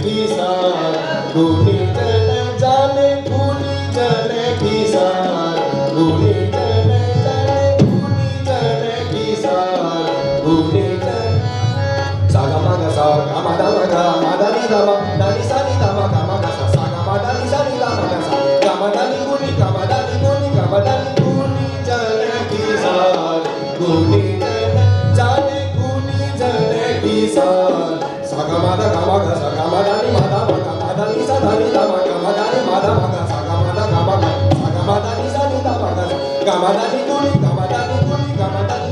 की साथ गुनी चले जाने गुनी चले की साथ गुनी चले जाने गुनी चले की साथ गुनी चले सागा मागा सा गा मा दा नि दा मा दा नि सा नि दा मा गा मा गा सा सा गा मा दा नि सा नि दा मा गा सा गा मा दा नि गुनी गा मा दा नि गुनी गा मा दा नि गुनी चले की साथ गुनी चले जाने गुनी चले की साथ सागा मा दा गा मा गा सा गा मा दा नि मा दा मा गा मा दा नि सा दा नि दा मा गा मा दा नि मा दा मा गा सा गा मा दा गा मा गा सा गा मा दा नि सा नि दा मा गा सा गा मा दा नि गुनी गा मा दा नि गुनी गा मा दा नि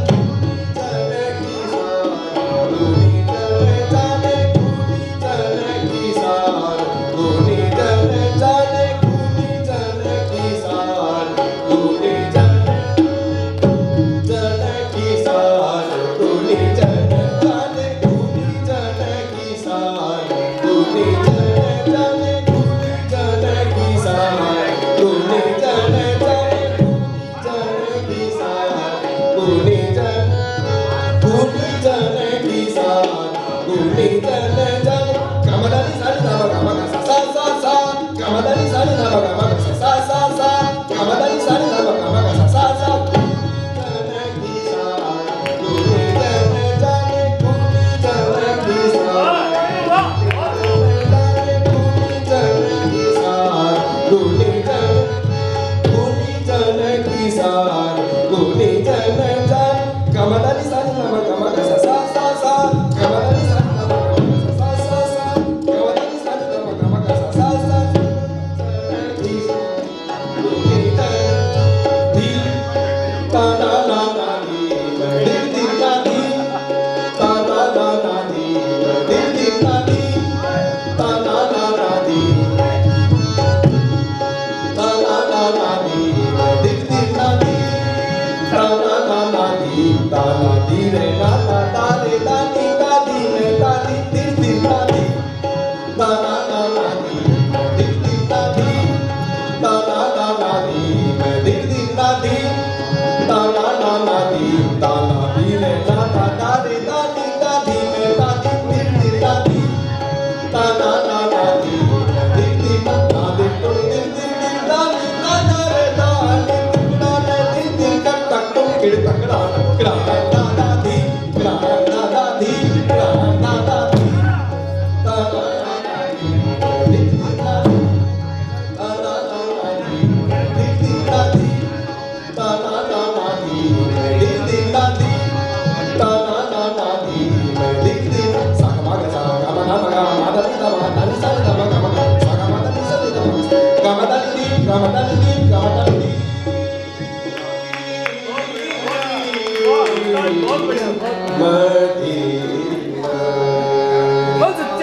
चले की साथ गुनी चले जाने गुनी चले की साथ गुनी चले जाने गुनी चले की साथ गुनी चले की साथ गुनी चले जाने गुनी चले की साथ गुनी चले जाने गुनी चले की साथ गुनी चले जाने की साथ गुनी चले की साथ गुनी चले जाने कामदानी सारी नामा कामा सा सा सा सा कामदानी सारी नामा कामा सा सा सा कामदानी सारी नामा कामा सा सा सा चले की साथ गुनी चले जाने गुनी चले की साथ गुनी चले की साथ गुनी चले की साथ गुनी चले जाने कामदानी सारी नामा कामा सा सा सा सा कामदानी सारी नामा कामा सा सा सा कामदानी सारी नामा कामा सा सा सा चले गुनी चले धी ता ना ना ना धी दिल दिल ना धी ता ना ना ना धी दिल दिल ना धी ता ना ना ना धी ता ना ना ना धी दिल दिल ना धी ता ना ना ना धी ता ना धी रे ना ता ता रे ता नी ता धी रे ता नी दिल दिल ना धी ता ना ना ना धी दिल दिल ना धी ता ना ना ना धी दिल दिल ना धी ता ना ना ना धी ता ना धी रे ना ता ता रे ता नी ता धी रे ता नी दिल दिल ना धी ता ना ना ना धी दिल दिल ना धी तो दिल दिल ना धी ता ना रे ता नी ना ना दिल दिल का टक टक किड़ तकड़ा तकड़ा ना ना धी ना ना धी ना ना धी ता ना ना धी दिल दिल ना धी ता ना ना धी दिल दिल ना धी ता ना ना धी दिल दिल ना धी ता ना ना धी दिल दिल सा गा मा गा सा गा मा दा मा गा मा दा नि दा मा दा नि सा नि दा मा गा मा गा सा गा मा दा नि सा नि दा मा गा मा दा नि धी गा मा दा नि धी गा मा दा नि धी बहुत बढ़िया मधी